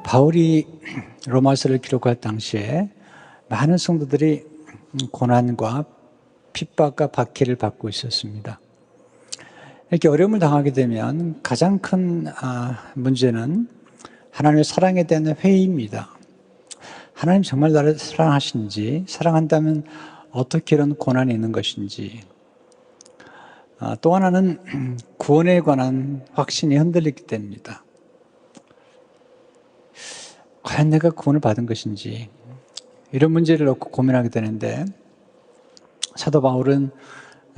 바울이 로마서를 기록할 당시에 많은 성도들이 고난과 핍박과 박해를 받고 있었습니다. 이렇게 어려움을 당하게 되면 가장 큰 문제는 하나님의 사랑에 대한 회의입니다. 하나님 정말 나를 사랑하시는지, 사랑한다면 어떻게 이런 고난이 있는 것인지, 또 하나는 구원에 관한 확신이 흔들리게 됩니다. 과연 내가 구원을 받은 것인지, 이런 문제를 놓고 고민하게 되는데, 사도 바울은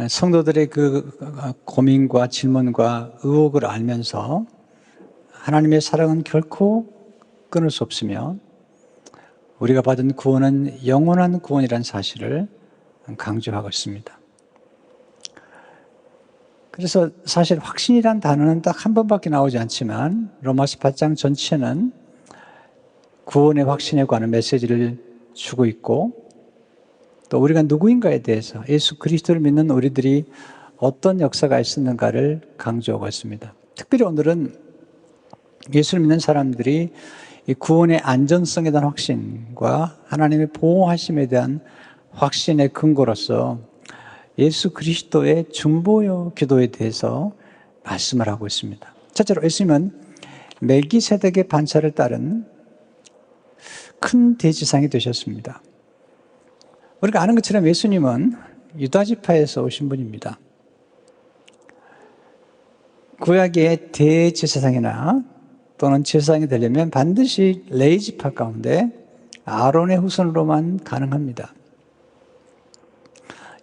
성도들의 그 고민과 질문과 의혹을 알면서 하나님의 사랑은 결코 끊을 수 없으며 우리가 받은 구원은 영원한 구원이라는 사실을 강조하고 있습니다. 그래서 사실 확신이란 단어는 딱 한 번밖에 나오지 않지만 로마서 8장 전체는 구원의 확신에 관한 메시지를 주고 있고 또 우리가 누구인가에 대해서 예수 그리스도를 믿는 우리들이 어떤 역사가 있었는가를 강조하고 있습니다. 특별히 오늘은 예수를 믿는 사람들이 이 구원의 안전성에 대한 확신과 하나님의 보호하심에 대한 확신의 근거로서 예수 그리스도의 중보요 기도에 대해서 말씀을 하고 있습니다. 첫째로 예수님은 멜기세덱의 반차를 따른 큰 대지상이 되셨습니다. 우리가 아는 것처럼 예수님은 유다지파에서 오신 분입니다. 구약의 대제사장이나 또는 제사장이 되려면 반드시 레위지파 가운데 아론의 후손으로만 가능합니다.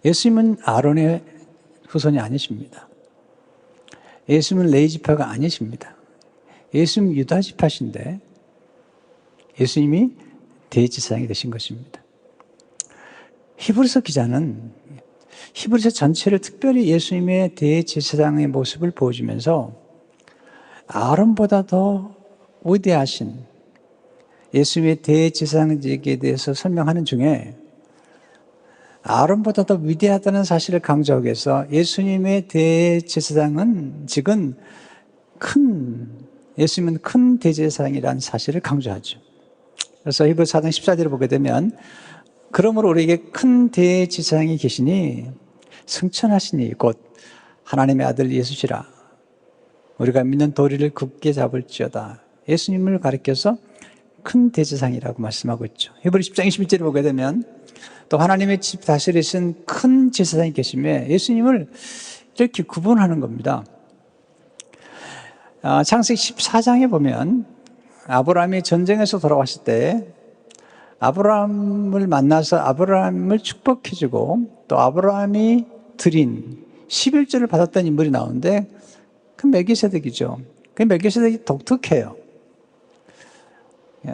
예수님은 아론의 후손이 아니십니다. 예수님은 레위지파가 아니십니다. 예수님은 유다지파신데 예수님이 대제사장이 되신 것입니다. 히브리서 기자는 히브리서 전체를 특별히 예수님의 대제사장의 모습을 보여주면서 아론보다 더 위대하신 예수님의 대제사장직에 대해서 설명하는 중에 아론보다 더 위대하다는 사실을 강조하기 위해서 예수님의 대제사장은 지금 예수님은 큰 대제사장이라는 사실을 강조하죠. 그래서 히브리서 4장 14절을 보게 되면 그러므로 우리에게 큰 대제사장이 계시니 승천하시니 곧 하나님의 아들 예수시라. 우리가 믿는 도리를 굳게 잡을지어다. 예수님을 가리켜서 큰 대제사장이라고 말씀하고 있죠. 히브리 10장 21절을 보게 되면 또 하나님의 집 다스리신 큰 제사장이 계시며 예수님을 이렇게 구분하는 겁니다. 창세기 14장에 보면 아브라함이 전쟁에서 돌아왔을 때 아브라함을 만나서 아브라함을 축복해주고 또 아브라함이 드린 11조를 받았던 인물이 나오는데 그 멜기세덱이죠. 그 멜기세덱이 독특해요.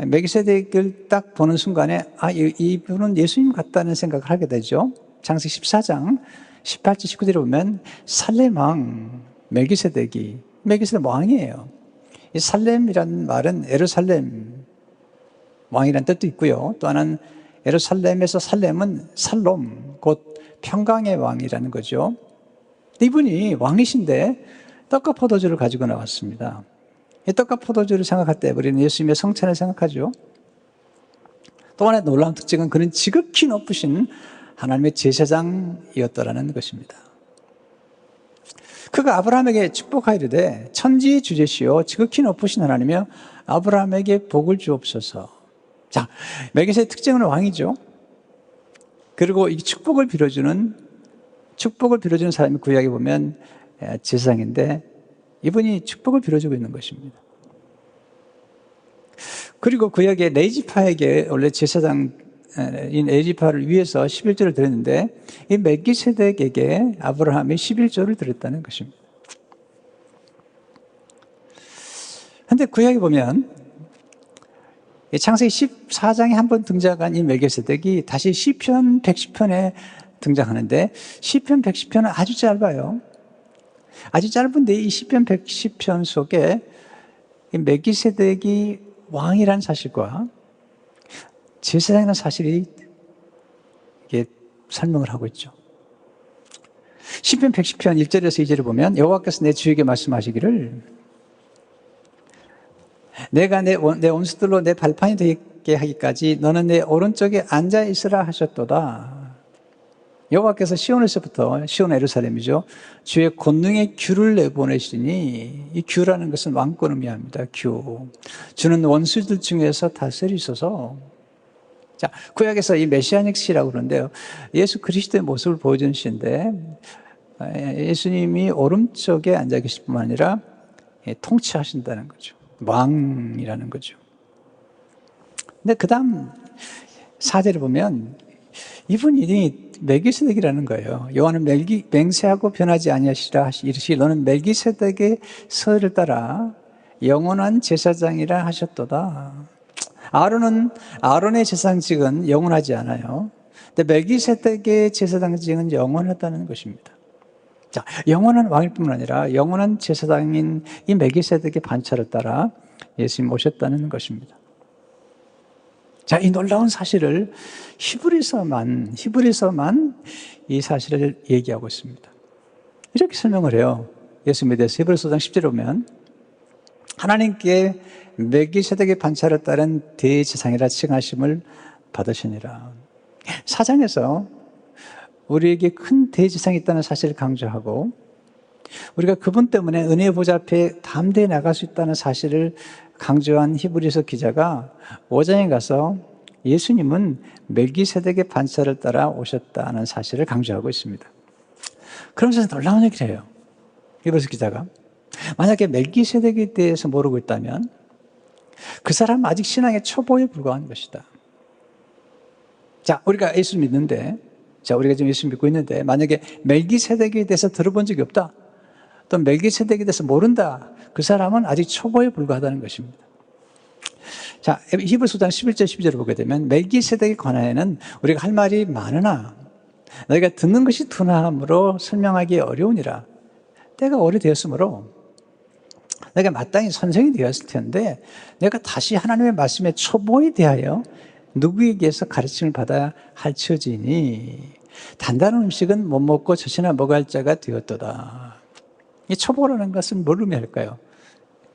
멜기세덱을 딱 보는 순간에 이분은 예수님 같다는 생각을 하게 되죠. 창세기 14장 18절 19절에 보면 살렘 왕 멜기세덱 왕이에요. 이 살렘이라는 말은 예루살렘 왕이라는 뜻도 있고요. 또 하나는 예루살렘에서 살렘은 살롬, 곧 평강의 왕이라는 거죠. 이분이 왕이신데 떡과 포도주를 가지고 나왔습니다. 이 떡과 포도주를 생각할 때 우리는 예수님의 성찬을 생각하죠. 또 하나의 놀라운 특징은 그는 지극히 높으신 하나님의 제사장이었다라는 것입니다. 그가 아브라함에게 축복하이르되 천지의 주제시요 지극히 높으신 하나님이여 아브라함에게 복을 주옵소서. 자, 멜기세덱의 특징은 왕이죠. 그리고 이 축복을 빌어주는 사람이 구약에 보면 제사장인데 이분이 축복을 빌어주고 있는 것입니다. 그리고 구약의 레위지파에게 원래 제사장인 레위지파를 위해서 11조를 드렸는데 이 멜기세덱에게 아브라함이 11조를 드렸다는 것입니다. 그런데 구약에 보면 창세기 14장에 한 번 등장한 이 멜기세덱이 다시 시편 110편에 등장하는데 시편 110편은 아주 짧아요. 아주 짧은데 이 시편 110편 속에 이 멜기세덱이 왕이라는 사실과 제사장이라는 사실이 이게 설명을 하고 있죠. 시편 110편 1절에서 2절을 보면 여호와께서 내 주에게 말씀하시기를 내 원수들로 내 발판이 되게 하기까지 너는 내 오른쪽에 앉아 있으라 하셨도다. 여호와께서 시온에서부터, 시온 예루살렘이죠, 주의 권능의 규를 내보내시니, 이 규라는 것은 왕권을 의미합니다. 규. 주는 원수들 중에서 다스리소서. 자, 구약에서 이 메시아닉 시라고 그러는데요, 예수 그리스도의 모습을 보여주는 시인데, 예수님이 오른쪽에 앉아 계실 뿐만 아니라 통치하신다는 거죠. 왕이라는 거죠. 근데 그 다음 4절을 보면 이분이 멜기세덱이라는 거예요. 여호와는 맹세하고 변하지 아니하시라 이르시기 너는 멜기세덱의 서를 따라 영원한 제사장이라 하셨도다. 아론의 제사장직은 영원하지 않아요. 근데 멜기세덱의 제사장직은 영원하다는 것입니다. 자, 영원한 왕일 뿐만 아니라 영원한 제사장인 이 멜기세덱의 반차를 따라 예수님 오셨다는 것입니다. 자, 이 놀라운 사실을 히브리서만 이 사실을 얘기하고 있습니다. 이렇게 설명을 해요. 예수님에 대해서 히브리서 5장 10절에 보면 하나님께 멜기세덱의 반차를 따른 대제사장이라 칭하심을 받으시니라. 4장에서 우리에게 큰 대제사장이 있다는 사실을 강조하고 우리가 그분 때문에 은혜의 보좌 앞에 담대히 나갈 수 있다는 사실을 강조한 히브리서 기자가 5장에 가서 예수님은 멜기세덱의 반차를 따라 오셨다는 사실을 강조하고 있습니다. 그러면서 놀라운 얘기를 해요. 히브리서 기자가 만약에 멜기세덱에 대해서 모르고 있다면 그 사람은 아직 신앙의 초보에 불과한 것이다. 자, 우리가 예수 믿는데, 우리가 지금 예수 믿고 있는데 만약에 멜기세덱에 대해서 들어본 적이 없다, 또 멜기세덱에 대해서 모른다, 그 사람은 아직 초보에 불과하다는 것입니다. 자, 히브리서 5장 11절 12절을 보게 되면 멜기세덱에 관하여는 우리가 할 말이 많으나 너희가 듣는 것이 둔함으로 설명하기 어려우니라. 때가 오래되었으므로 내가 마땅히 선생이 되었을 텐데 내가 다시 하나님의 말씀의 초보에 대하여 누구에게서 가르침을 받아야 할지어지니 단단한 음식은 못 먹고 젖이나 먹어야 할 자가 되었도다. 이 초보라는 것은 뭘 의미할까요?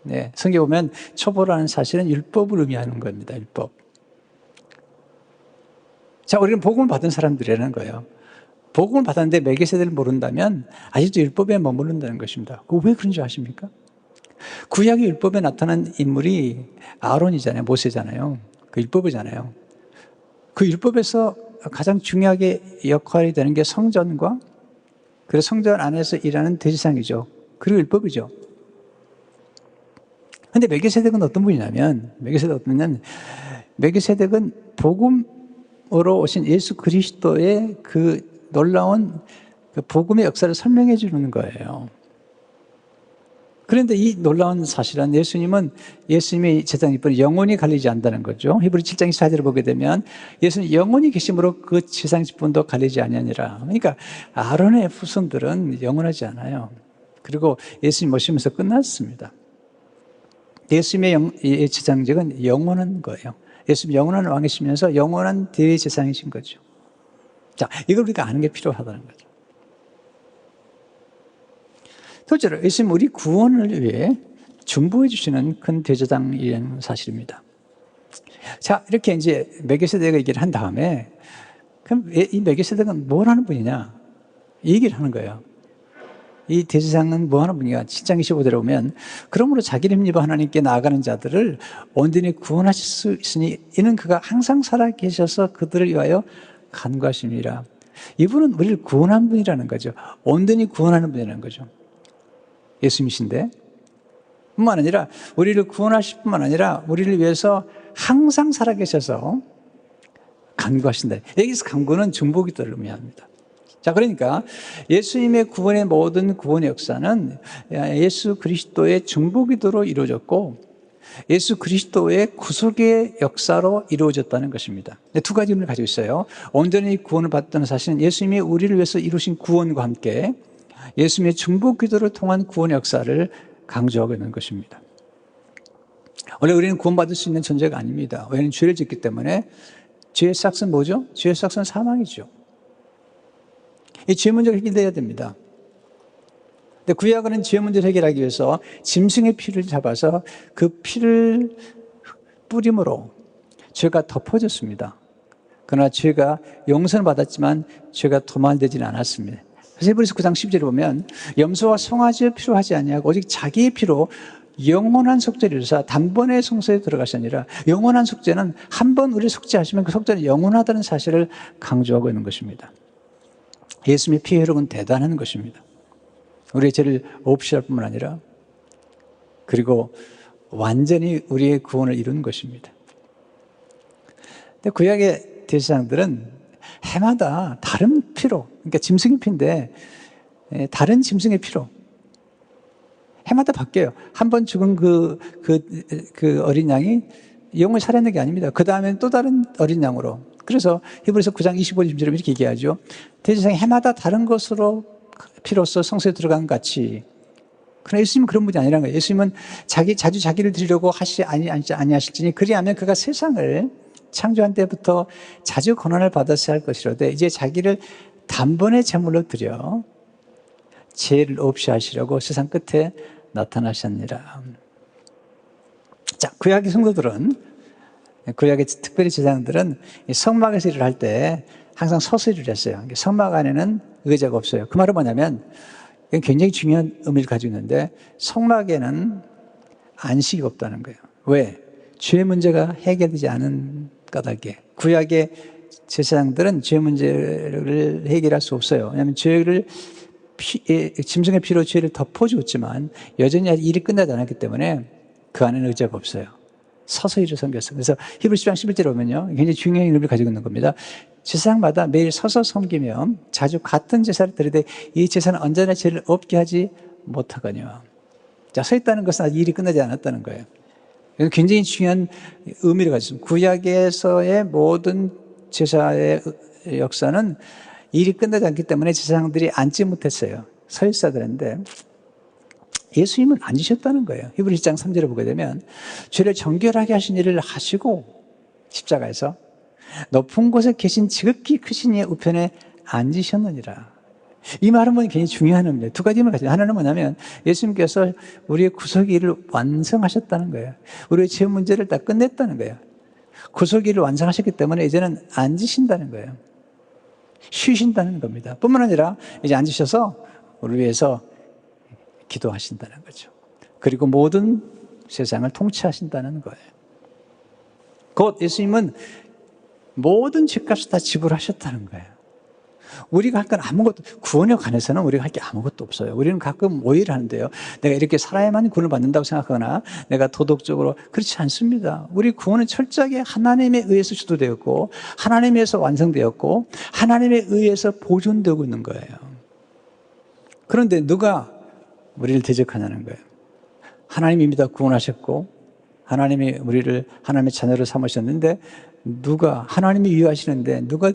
네, 성경에 보면 초보라는 사실은 율법을 의미하는 겁니다. 율법. 자, 우리는 복음을 받은 사람들이라는 거예요. 복음을 받았는데 멜기세덱을 모른다면 아직도 율법에 머무른다는 것입니다. 왜 그런 줄 아십니까? 구약의 율법에 나타난 인물이 아론이잖아요. 모세잖아요. 그 율법이잖아요. 그 율법에서 가장 중요하게 역할이 되는 게 성전과 그래서 성전 안에서 일하는 대제사장이죠. 그리고 율법이죠. 근데 멜기세덱은 어떤 분이냐면, 멜기세덱은 복음으로 오신 예수 그리스도의 그 놀라운 그 복음의 역사를 설명해 주는 거예요. 그런데 이 놀라운 사실은 예수님의 제사장직분이 영원히 갈리지 않는다는 거죠. 히브리 7장 24절을 보게 되면 예수님 영원히 계심으로 그 제사장직분도 갈리지 아니하니라. 그러니까 아론의 후손들은 영원하지 않아요. 그리고 예수님 모시면서 끝났습니다. 예수님의 제사장직은 영원한 거예요. 예수님 영원한 왕이시면서 영원한 대제사장이신 거죠. 자, 이걸 우리가 아는 게 필요하다는 거죠. 둘째로 예수님 우리 구원을 위해 중보해 주시는 큰 대제사장이라는 사실입니다. 자, 이렇게 이제 멜기세덱의 얘기를 한 다음에 그럼 이 멜기세덱은 뭘 하는 분이냐? 이 얘기를 하는 거예요. 이 대제사장은 뭐 하는 분이냐? 7장 25절에 보면 그러므로 자기를 힘입어 하나님께 나아가는 자들을 온전히 구원하실 수 있으니 이는 그가 항상 살아계셔서 그들을 위하여 간구하심이라. 이분은 우리를 구원한 분이라는 거죠. 온전히 구원하는 분이라는 거죠. 예수님이신데 뿐만 아니라 우리를 구원하실 뿐만 아니라 우리를 위해서 항상 살아계셔서 간구하신다. 여기서 간구는 중보기도를 의미합니다. 자, 그러니까 예수님의 구원의 모든 구원의 역사는 예수 그리스도의 중보기도로 이루어졌고 예수 그리스도의 구속의 역사로 이루어졌다는 것입니다. 두 가지 의미를 가지고 있어요. 온전히 구원을 받았다는 사실은 예수님이 우리를 위해서 이루신 구원과 함께 예수님의 중보기도를 통한 구원의 역사를 강조하고 있는 것입니다. 원래 우리는 구원받을 수 있는 존재가 아닙니다. 왜냐하면 죄를 짓기 때문에 죄의 삭은 뭐죠? 죄의 삭은 사망이죠. 이 죄 문제가 해결돼야 됩니다. 근데 구약은 죄 문제를 해결하기 위해서 짐승의 피를 잡아서 그 피를 뿌림으로 죄가 덮어졌습니다. 그러나 죄가 용서는 받았지만 죄가 도말되지는 않았습니다. 그래서 히브리서 9장 10절에 보면 염소와 송아지의 피로 하지 아니하고 오직 자기의 피로 영원한 속죄를 이루사 단번에 성소에 들어가시니라. 영원한 속죄는 한 번 우리 속죄하시면 그 속죄는 영원하다는 사실을 강조하고 있는 것입니다. 예수님의 피의 효력은 대단한 것입니다. 우리의 죄를 없이할 뿐만 아니라 그리고 완전히 우리의 구원을 이룬 것입니다. 근데 구약의 대제사장들은 해마다 다른 피로, 그러니까 짐승의 피인데 다른 짐승의 피로 해마다 바뀌어요. 한 번 죽은 그 어린 양이 영을 살해하는 게 아닙니다. 그 다음엔 또 다른 어린 양으로. 그래서 히브리서 9장 25절에 이렇게 얘기하죠. 대제사장이 해마다 다른 것으로 피로써 성소에 들어간 같이. 그러나 예수님은 그런 분이 아니라는 거예요. 예수님은 자주 자기를 드리려고 아니하실지니 그리하면 그가 세상을 창조한 때부터 자주 고난을 받았어야 할 것이로되 이제 자기를 단번에 제물로 드려 죄를 없이 하시려고 세상 끝에 나타나셨느니라. 자, 구약의 성도들은, 구약의 특별히 제사장들은 성막에서 일을 할 때 항상 서서 일을 했어요. 성막 안에는 의자가 없어요. 그 말은 뭐냐면 이건 굉장히 중요한 의미를 가지고 있는데 성막에는 안식이 없다는 거예요. 왜? 죄 문제가 해결되지 않은 까닭에. 구약의 제사장들은 죄 문제를 해결할 수 없어요. 왜냐하면 죄를 짐승의 피로 죄를 덮어주었지만 여전히 일이 끝나지 않았기 때문에 그 안에는 의자가 없어요. 서서 일을 섬겼어요. 그래서 히브리서 10장 11절에 보면요, 굉장히 중요한 의미를 가지고 있는 겁니다. 제사장마다 매일 서서 섬기며 자주 같은 제사를 드리되 이 제사는 언제나 죄를 없게 하지 못하거니와. 자, 서 있다는 것은 아직 일이 끝나지 않았다는 거예요. 굉장히 중요한 의미를 가지고 있습니다. 구약에서의 모든 제사의 역사는 일이 끝나지 않기 때문에 제사장들이 앉지 못했어요. 서 있어야 되는데 예수님은 앉으셨다는 거예요. 히브리서 10장 3절을 보게 되면 죄를 정결하게 하신 일을 하시고 십자가에서 높은 곳에 계신 지극히 크신 이의 우편에 앉으셨느니라. 이 말은 굉장히 중요한 의미입니다. 두 가지 의미를 가지고 하나는 뭐냐면 예수님께서 우리의 구속의 일을 완성하셨다는 거예요. 우리의 죄 문제를 다 끝냈다는 거예요. 구속의 일을 완성하셨기 때문에 이제는 앉으신다는 거예요. 쉬신다는 겁니다. 뿐만 아니라 이제 앉으셔서 우리 위해서 기도하신다는 거죠. 그리고 모든 세상을 통치하신다는 거예요. 곧 예수님은 모든 죄값을 다 지불하셨다는 거예요. 우리가 할 건 아무것도, 구원에 관해서는 우리가 할 게 아무것도 없어요. 우리는 가끔 오해를 하는데요. 내가 이렇게 살아야만 구원을 받는다고 생각하거나 내가 도덕적으로 그렇지 않습니다. 우리 구원은 철저하게 하나님에 의해서 주도되었고 하나님에 의해서 완성되었고 하나님에 의해서 보존되고 있는 거예요. 그런데 누가 우리를 대적하냐는 거예요. 하나님이 이미 다 구원하셨고 하나님이 우리를 하나님의 자녀로 삼으셨는데 누가 하나님이 위하시는데 누가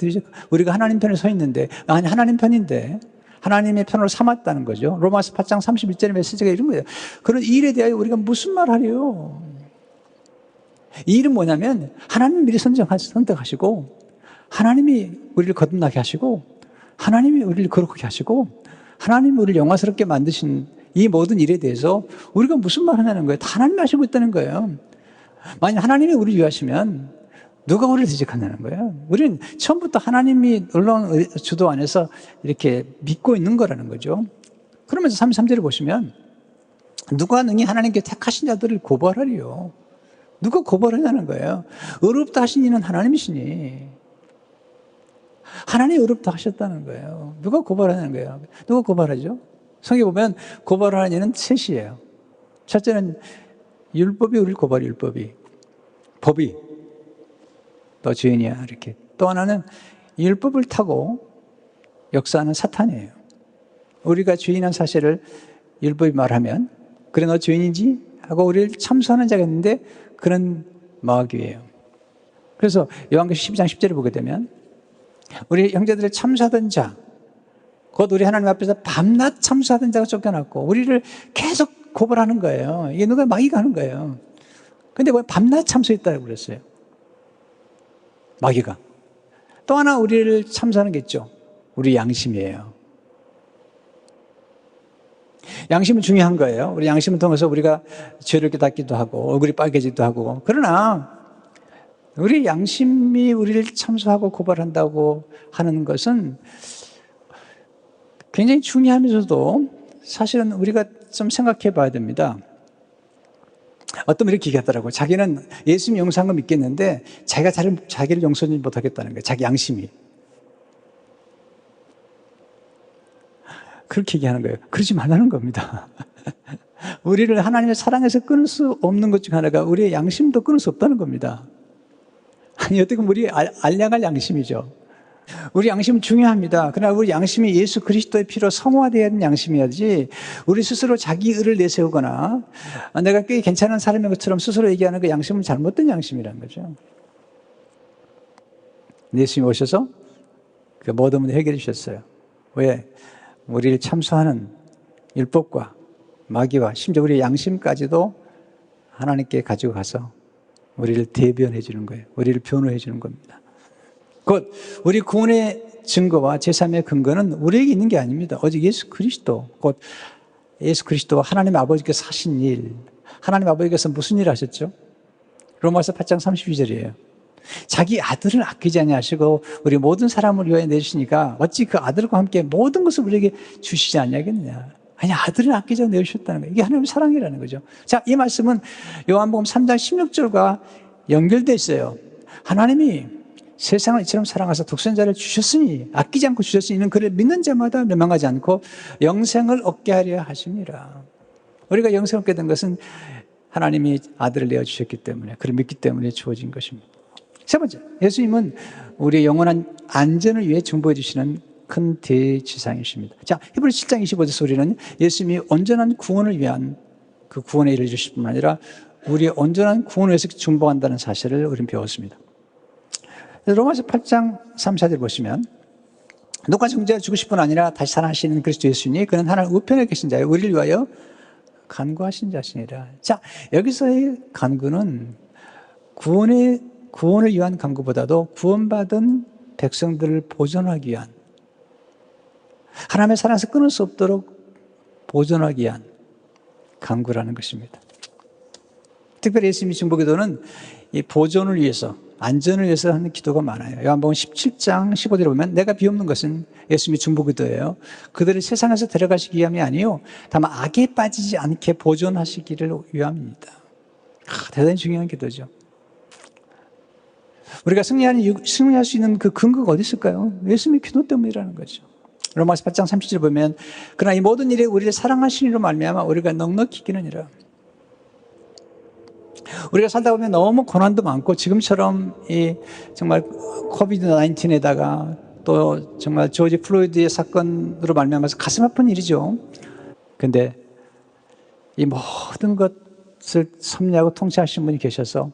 우리가 하나님 편에 서 있는데 아니 하나님 편인데 하나님의 편으로 삼았다는 거죠. 로마서 8장 31절의 메시지가 이런 거예요. 그런 이 일에 대하여 우리가 무슨 말 하래요? 이 일은 뭐냐면 하나님이 미리 선택하시고 하나님이 우리를 거듭나게 하시고 하나님이 우리를 거룩하게 하시고 하나님이 우리를 영화스럽게 만드신 이 모든 일에 대해서 우리가 무슨 말 하냐는 거예요. 다 하나님이 하시고 있다는 거예요. 만약 하나님이 우리를 위하시면 누가 우리를 대적하냐는 거예요. 우리는 처음부터 하나님이 놀라운 주도 안에서 이렇게 믿고 있는 거라는 거죠. 그러면서 33절을 보시면 누가 능히 하나님께 택하신 자들을 고발하리요. 누가 고발하냐는 거예요. 의롭다 하신 이는 하나님이시니 하나님이 의롭다 하셨다는 거예요. 누가 고발하냐는 거예요. 누가 고발하죠? 성경에 보면 고발하는 이는 셋이에요. 첫째는 율법이 우리를 고발해. 율법이. 법이 너 죄인이야 이렇게. 또 하나는 율법을 타고 역사하는 사탄이에요. 우리가 죄인한 사실을 율법이 말하면 그래 너 죄인이지? 하고 우리를 참수하는 자가 있는데 그런 마귀예요. 그래서 요한계시록 12장 10절을 보게 되면 우리 형제들을 참수하던 자, 곧 우리 하나님 앞에서 밤낮 참수하던 자가 쫓겨났고 우리를 계속 고발하는 거예요. 이게 누가 마귀가 하는 거예요. 근데 왜 밤낮 참수했다고 그랬어요? 마귀가. 또 하나 우리를 참수하는 게 있죠. 우리 양심이에요. 양심은 중요한 거예요. 우리 양심을 통해서 우리가 죄를 깨닫기도 하고 얼굴이 빨개지기도 하고. 그러나 우리 양심이 우리를 참소하고 고발한다고 하는 것은 굉장히 중요하면서도 사실은 우리가 좀 생각해 봐야 됩니다. 어떤 분이 이렇게 얘기하더라고요. 자기는 예수님 용서한 거 믿겠는데 자기를 용서하지 못하겠다는 거예요. 자기 양심이. 그렇게 얘기하는 거예요. 그러지 말라는 겁니다. 우리를 하나님의 사랑에서 끊을 수 없는 것 중 하나가 우리의 양심도 끊을 수 없다는 겁니다. 아니, 어떻게 보면 우리 알량할 양심이죠. 우리 양심은 중요합니다. 그러나 우리 양심이 예수 그리스도의 피로 성화되어야 하는 양심이어야지 우리 스스로 자기 의를 내세우거나 내가 꽤 괜찮은 사람인 것처럼 스스로 얘기하는 그 양심은 잘못된 양심이라는 거죠. 예수님이 오셔서 그 모든 문제 해결해 주셨어요. 왜? 우리를 참소하는 율법과 마귀와 심지어 우리 양심까지도 하나님께 가지고 가서 우리를 대변해 주는 거예요. 우리를 변호해 주는 겁니다. 곧 우리 구원의 증거와 제3의 근거는 우리에게 있는 게 아닙니다. 오직 예수 그리스도, 곧 예수 그리스도와 하나님 아버지께서 하신 일, 하나님 아버지께서 무슨 일 하셨죠? 로마서 8장 32절이에요. 자기 아들을 아끼지 아니하시고 우리 모든 사람을 위하여 내주시니까 어찌 그 아들과 함께 모든 것을 우리에게 주시지 아니하겠느냐. 아니, 아들을 아끼지 않고 내주셨다는 거예요. 이게 하나님의 사랑이라는 거죠. 자, 이 말씀은 요한복음 3장 16절과 연결되어 있어요. 하나님이 세상을 이처럼 사랑하사 독생자를 주셨으니, 아끼지 않고 주셨으니 이는 그를 믿는 자마다 멸망하지 않고 영생을 얻게 하려 하심이라. 우리가 영생을 얻게 된 것은 하나님이 아들을 내어주셨기 때문에, 그를 믿기 때문에 주어진 것입니다. 세 번째, 예수님은 우리의 영원한 안전을 위해 중보해 주시는 큰 대지상이십니다. 자, 히브리서 7장 25절에서 우리는 예수님이 온전한 구원을 위한 그 구원에 이르주실 뿐만 아니라 우리의 온전한 구원을 위해서 중보한다는 사실을 우리는 배웠습니다. 로마서 8장 3, 4절 보시면 누가 정죄하여 죽으실 뿐 아니라 다시 살아나시는 그리스도 예수니 그는 하나님 우편에 계신 자요 우리를 위하여 간구하신 자시니라. 자, 여기서의 간구는 구원을 위한 간구보다도 구원받은 백성들을 보존하기 위한, 하나님의 사랑에서 끊을 수 없도록 보존하기 위한 간구라는 것입니다. 특별히 예수님의 중보기도는 이 보존을 위해서, 안전을 위해서 하는 기도가 많아요. 요한복음 17장 15절에 보면 내가 비옵는 것은 예수님의 중보기도예요. 그들을 세상에서 데려가시기 위함이 아니요 다만 악에 빠지지 않게 보존하시기를 위함입니다. 대단히 중요한 기도죠. 우리가 승리할 수 있는 그 근거가 어디 있을까요? 예수님의 기도 때문이라는 거죠. 로마서 8장 30절 보면 그러나 이 모든 일에 우리를 사랑하시는 이로 말미암아 우리가 넉넉히 이기느니라. 우리가 살다 보면 너무 고난도 많고 지금처럼 이 정말 코비드 19에다가 또 정말 조지 플로이드의 사건으로 말미암아서 가슴 아픈 일이죠. 근데 이 모든 것을 섭리하고 통치하신 분이 계셔서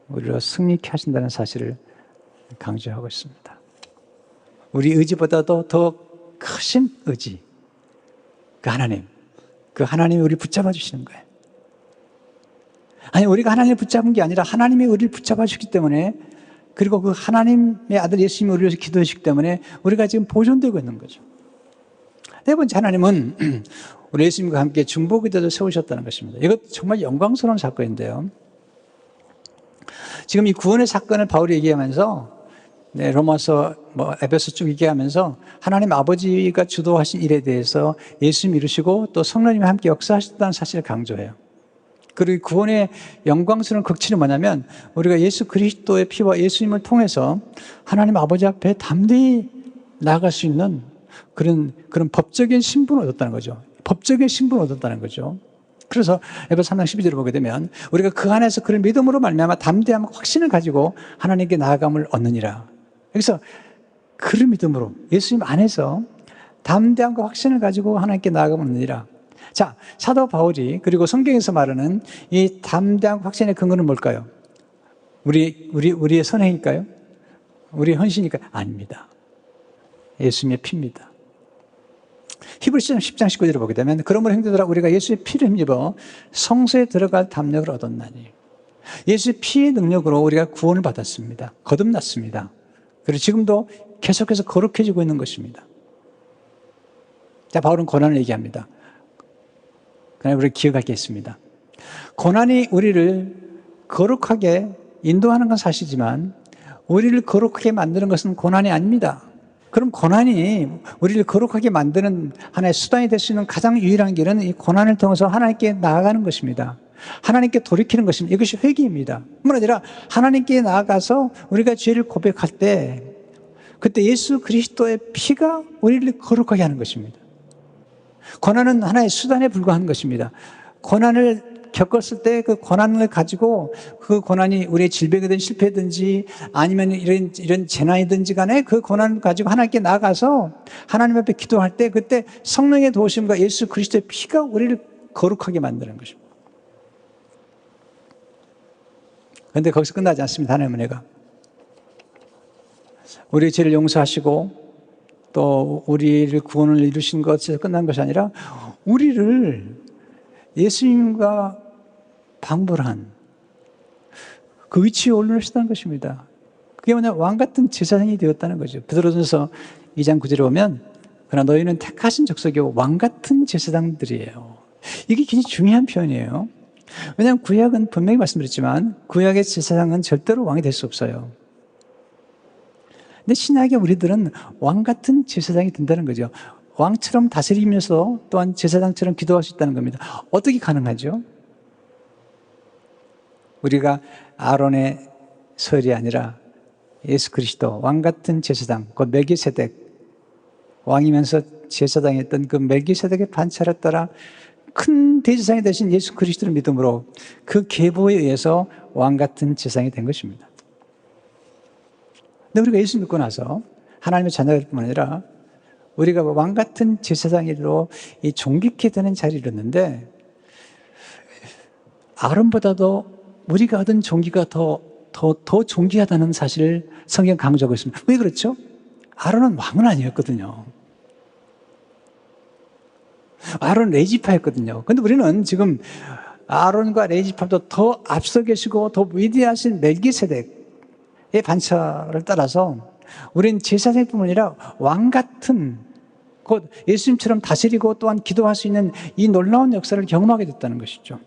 우리를 승리케 하신다는 사실을 강조하고 있습니다. 우리 의지보다도 더 크신 의지, 그 하나님이 우리를 붙잡아 주시는 거예요. 아니, 우리가 하나님을 붙잡은 게 아니라 하나님이 우리를 붙잡아 주기 때문에, 그리고 그 하나님의 아들 예수님이 우리를 위해서 기도해 주기 때문에 우리가 지금 보존되고 있는 거죠. 네 번째, 하나님은 우리 예수님과 함께 중보기도를 세우셨다는 것입니다. 이것 정말 영광스러운 사건인데요. 지금 이 구원의 사건을 바울이 얘기하면서 로마서 에베소 쭉 얘기하면서 하나님 아버지가 주도하신 일에 대해서 예수님이 이루시고 또 성령님이 함께 역사하셨다는 사실을 강조해요. 그리고 구원의 영광스러운 극치는 뭐냐면 우리가 예수 그리스도의 피와 예수님을 통해서 하나님 아버지 앞에 담대히 나아갈 수 있는 그런 법적인 신분을 얻었다는 거죠. 법적인 신분을 얻었다는 거죠. 그래서 에베소 3장 12절을 보게 되면 우리가 그 안에서 그를 믿음으로 말미암아 담대함과 확신을 가지고 하나님께 나아감을 얻느니라. 여기서 그를 믿음으로 예수님 안에서 담대함과 확신을 가지고 하나님께 나아감을 얻느니라. 자, 사도 바울이 그리고 성경에서 말하는 이 담대함과 확신의 근거는 뭘까요? 우리의 선행일까요? 우리의 헌신일까요? 아닙니다. 예수님의 피입니다. 히브리서 10장 19절을 보게 되면 그러므로 형제들아 우리가 예수의 피를 힘입어 성소에 들어갈 담력을 얻었나니, 예수의 피의 능력으로 우리가 구원을 받았습니다. 거듭났습니다. 그리고 지금도 계속해서 거룩해지고 있는 것입니다. 자, 바울은 고난을 얘기합니다. 그러나 우리가 기억할 게 있습니다. 고난이 우리를 거룩하게 인도하는 건 사실이지만 우리를 거룩하게 만드는 것은 고난이 아닙니다. 그럼 고난이 우리를 거룩하게 만드는 하나의 수단이 될 수 있는 가장 유일한 길은 이 고난을 통해서 하나님께 나아가는 것입니다. 하나님께 돌이키는 것입니다. 이것이 회개입니다. 뿐만 아니라 하나님께 나아가서 우리가 죄를 고백할 때 그때 예수 그리스도의 피가 우리를 거룩하게 하는 것입니다. 고난은 하나의 수단에 불과한 것입니다. 고난을 겪었을 때 그 고난을 가지고 그 고난이 우리의 질병이든 실패든지 아니면 이런 재난이든지 간에 그 고난을 가지고 하나님께 나아가서 하나님 앞에 기도할 때 그때 성령의 도우심과 예수 그리스도의 피가 우리를 거룩하게 만드는 것입니다. 그런데 거기서 끝나지 않습니다. 하나님의 은혜가. 우리의 죄를 용서하시고 또 우리를 구원을 이루신 것에서 끝난 것이 아니라 우리를 예수님과 방불한 그 위치에 올려놓으셨다는 것입니다. 그게 뭐냐, 왕같은 제사장이 되었다는 거죠. 베드로전서 2장 9절에 보면 그러나 너희는 택하신 족속이요 왕같은 제사장들이에요. 이게 굉장히 중요한 표현이에요. 왜냐하면 구약은 분명히 말씀드렸지만 구약의 제사장은 절대로 왕이 될 수 없어요. 근데 신약의 우리들은 왕같은 제사장이 된다는 거죠. 왕처럼 다스리면서 또한 제사장처럼 기도할 수 있다는 겁니다. 어떻게 가능하죠? 우리가 아론의 설이 아니라 예수 그리스도 왕같은 제사장, 그 멜기세덱 왕이면서 제사장이었던 그 멜기세덱의 반차를 따라 큰 대제사장이 되신 예수 그리스도를 믿음으로 그 계보에 의해서 왕같은 제사장이 된 것입니다. 근데 우리가 예수 믿고 나서 하나님의 자녀가 될 뿐만 아니라 우리가 왕같은 제사장으로 이 존귀케 되는 자리를 이뤘는데 아론보다도 우리가 얻은 존귀가 더 존귀하다는 사실을 성경 강조하고 있습니다. 왜 그렇죠? 아론은 왕은 아니었거든요. 아론은 레지파였거든요. 그런데 우리는 지금 아론과 레지파보다 더 앞서 계시고 더 위대하신 멜기세덱의 반차를 따라서 우리는 제사장뿐만 아니라 왕같은 곧 예수님처럼 다스리고 또한 기도할 수 있는 이 놀라운 역사를 경험하게 됐다는 것이죠.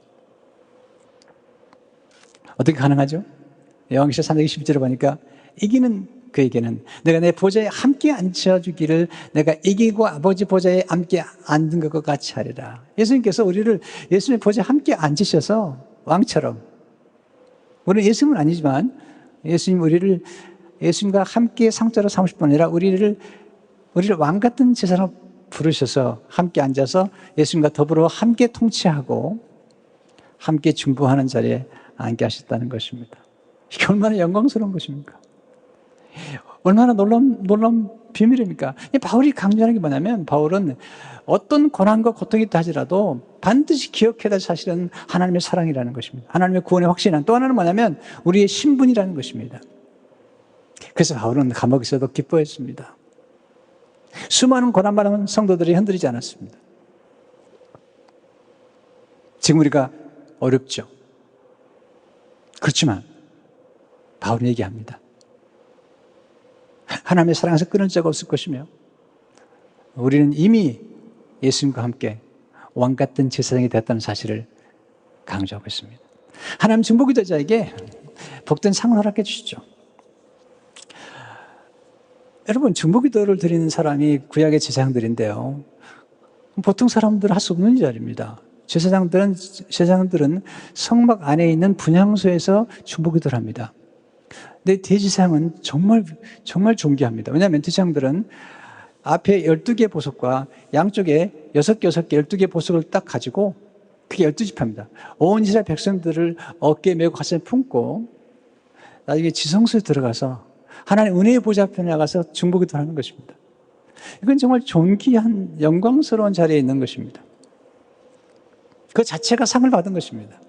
어떻게 가능하죠? 요한계시록 3장 20절에 보니까 이기는 그에게는 내가 내 보좌에 함께 앉혀주기를 내가 이기고 아버지 보좌에 함께 앉은 것과 같이 하리라. 예수님께서 우리를 예수님의 보좌에 함께 앉으셔서 왕처럼, 우리는 예수님은 아니지만 예수님 우리를 예수님과 함께 상자로 삼으실 뿐 아니라 우리를 왕같은 제사로 부르셔서 함께 앉아서 예수님과 더불어 함께 통치하고 함께 중보하는 자리에 앉게 하셨다는 것입니다. 이게 얼마나 영광스러운 것입니까? 얼마나 놀라운 비밀입니까? 바울이 강조하는 게 뭐냐면 바울은 어떤 고난과 고통이 있다 하더라도 반드시 기억해야 될 사실은 하나님의 사랑이라는 것입니다. 하나님의 구원의 확신이란 또 하나는 뭐냐면 우리의 신분이라는 것입니다. 그래서 바울은 감옥에서도 기뻐했습니다. 수많은 고난받은 성도들이 흔들리지 않았습니다. 지금 우리가 어렵죠. 그렇지만 바울은 얘기합니다. 하나님의 사랑에서 끊을 자가 없을 것이며 우리는 이미 예수님과 함께 왕같은 제사장이 됐다는 사실을 강조하고 있습니다. 하나님 중보기도자에게 복된 상을 허락해 주시죠. 여러분, 중보기도를 드리는 사람이 구약의 제사장들인데요. 보통 사람들은 할 수 없는 자리입니다. 제사장들은 성막 안에 있는 분향소에서 중보기도를 합니다. 근데 대제사장은 정말 존귀합니다. 왜냐하면 대제사장들은 앞에 12개 보석과 양쪽에 6개, 12개 보석을 딱 가지고 그게 12지파입니다. 온 이스라엘 백성들을 어깨에 메고 가슴에 품고 나중에 지성소에 들어가서 하나님 은혜의 보좌 앞에 나가서 중보기도를 하는 것입니다. 이건 정말 존귀한 영광스러운 자리에 있는 것입니다. 그 자체가 상을 받은 것입니다.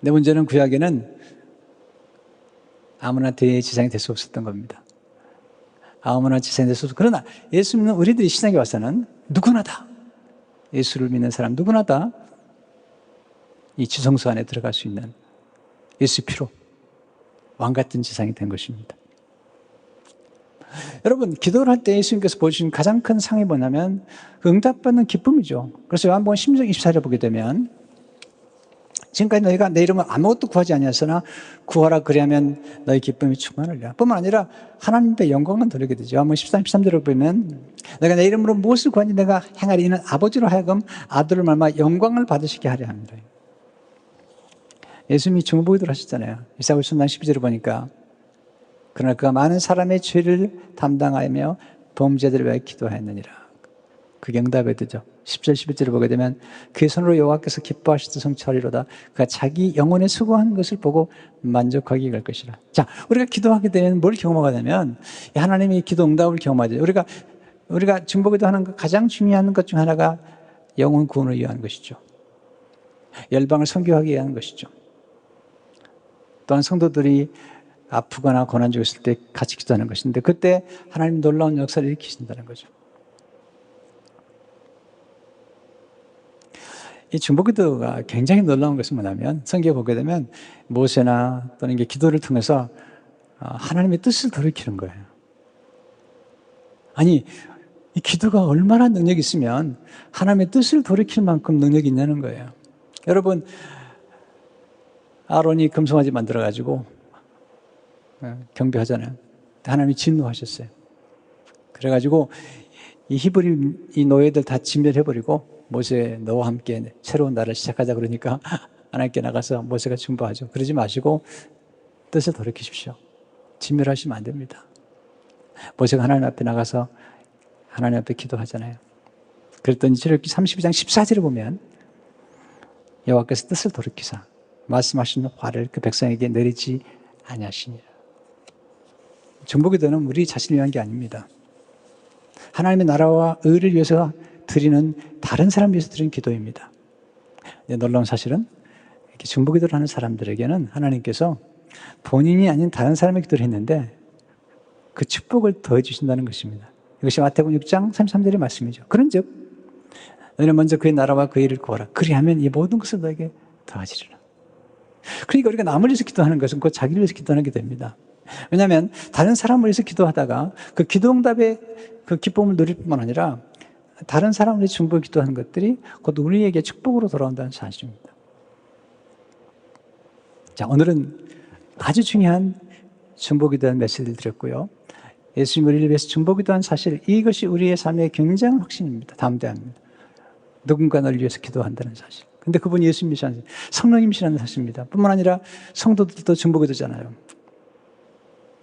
내 문제는 구약에는 아무나 대제사장이 될 수 없었던 겁니다. 아무나 제사장이 될 수 없었고, 그러나 예수 믿는 우리들이 신앙에 와서는 누구나 다, 예수를 믿는 사람 누구나 다 이 지성소 안에 들어갈 수 있는 예수 피로 왕같은 제사장이 된 것입니다. 여러분, 기도를 할 때 예수님께서 보여주신 가장 큰 상이 뭐냐면 그 응답받는 기쁨이죠. 그래서 요한복음 16장 24절을 보게 되면 지금까지 너희가 내 이름을 아무것도 구하지 아니하였으나 구하라 그리하면 너희 기쁨이 충만하리라. 뿐만 아니라 하나님의 영광을 돌리게 되죠. 요한복음 13, 13절을 보면 내가 내 이름으로 무엇을 구하니 내가 행하리 이는 아버지로 하여금 아들을 말마 영광을 받으시게 하려 합니다. 예수님이 중보기도를 하셨잖아요. 이사야서 10장 12절을 보니까 그러나 그가 많은 사람의 죄를 담당하며 범죄들을 위하여 기도하였느니라. 그게 응답이 되죠. 10절 11절을 보게 되면 그의 손으로 여호와께서 기뻐하시듯 성취하리로다. 그가 자기 영혼에 수고한 것을 보고 만족하게 갈 것이라. 자, 우리가 기도하게 되면 뭘 경험하게 되면 하나님이 기도 응답을 경험하죠. 우리가 중보기도 하는 것 가장 중요한 것 중 하나가 영혼 구원을 위한 것이죠. 열방을 선교하기 위한 것이죠. 또한 성도들이 아프거나 고난 중에 있을 때 같이 기도하는 것인데 그때 하나님 놀라운 역사를 일으키신다는 거죠. 이 중보기도가 굉장히 놀라운 것은 뭐냐면 성경에 보게 되면 모세나 또는 이게 기도를 통해서 하나님의 뜻을 돌이키는 거예요. 아니, 이 기도가 얼마나 능력이 있으면 하나님의 뜻을 돌이킬 만큼 능력이 있냐는 거예요. 여러분, 아론이 금송아지 만들어가지고 경배하잖아요. 하나님이 진노하셨어요. 그래가지고 이 히브리 이 노예들 다 진멸해버리고 모세 너와 함께 새로운 날을 시작하자 그러니까 하나님께 나가서 모세가 중보하죠. 그러지 마시고 뜻을 돌이키십시오. 진멸하시면 안 됩니다. 모세가 하나님 앞에 나가서 하나님 앞에 기도하잖아요. 그랬더니 출애굽기 32장 14절을 보면 여호와께서 뜻을 돌이키사 말씀하신 화를 그 백성에게 내리지 아니하시니라. 중보기도는 우리 자신을 위한 게 아닙니다. 하나님의 나라와 의를 위해서 드리는 다른 사람을 위해서 드리는 기도입니다. 놀라운 사실은 이렇게 중보기도를 하는 사람들에게는 하나님께서 본인이 아닌 다른 사람의 기도를 했는데 그 축복을 더해 주신다는 것입니다. 이것이 마태복음 6장 33절의 말씀이죠. 그런즉 너희는 먼저 그의 나라와 그의 일을 구하라. 그리하면 이 모든 것을 너에게 더하시리라. 그러니까 우리가 남을 위해서 기도하는 것은 곧 자기를 위해서 기도하는 게 됩니다. 왜냐하면 다른 사람을 위해서 기도하다가 그 기도응답의 그 기쁨을 누릴 뿐만 아니라 다른 사람을 위해서 중보 기도하는 것들이 곧 우리에게 축복으로 돌아온다는 사실입니다. 자, 오늘은 아주 중요한 중보 기도한 메시지를 드렸고요. 예수님 우리를 위해서 중보 기도한 사실, 이것이 우리의 삶의 굉장한 확신입니다. 담대합니다. 누군가 너를 위해서 기도한다는 사실. 근데 그분이 예수님이시라는 성령님이시라는 사실입니다. 뿐만 아니라 성도들도 중보 기도잖아요.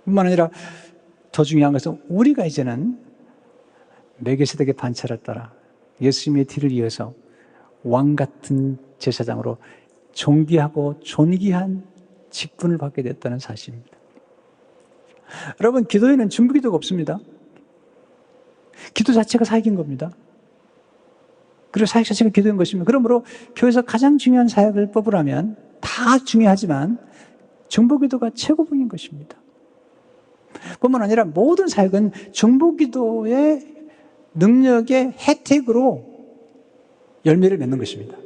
뿐만 아니라 더 중요한 것은 우리가 이제는 멜기세덱의 반차를 따라 예수님의 뒤를 이어서 왕 같은 제사장으로 존귀하고 존귀한 직분을 받게 됐다는 사실입니다. 여러분, 기도에는 중보기도가 없습니다. 기도 자체가 사역인 겁니다. 그리고 사역 자체가 기도인 것입니다. 그러므로 교회에서 가장 중요한 사역을 뽑으라면 다 중요하지만 중보기도가 최고봉인 것입니다. 뿐만 아니라 모든 사역은 중보기도의 능력의 혜택으로 열매를 맺는 것입니다.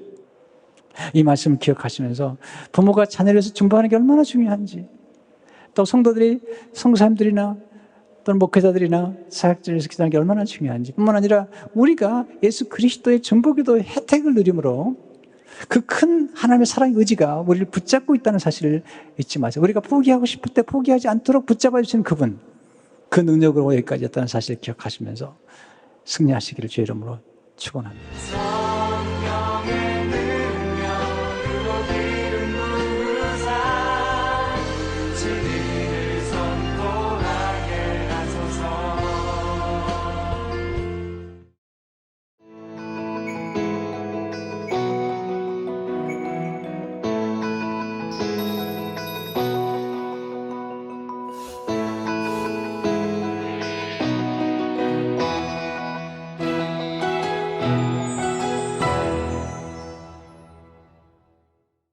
이 말씀을 기억하시면서 부모가 자녀를 위해서 중보하는 게 얼마나 중요한지, 또 성도들이, 성도사님들이나 또는 목회자들이나 사역자를 위해서 기도하는 게 얼마나 중요한지, 뿐만 아니라 우리가 예수 그리스도의 중보기도의 혜택을 누림으로 그 큰 하나님의 사랑의 의지가 우리를 붙잡고 있다는 사실을 잊지 마세요. 우리가 포기하고 싶을 때 포기하지 않도록 붙잡아 주시는 그분, 그 능력으로 여기까지 했다는 사실을 기억하시면서 승리하시기를 주의 이름으로 축원합니다.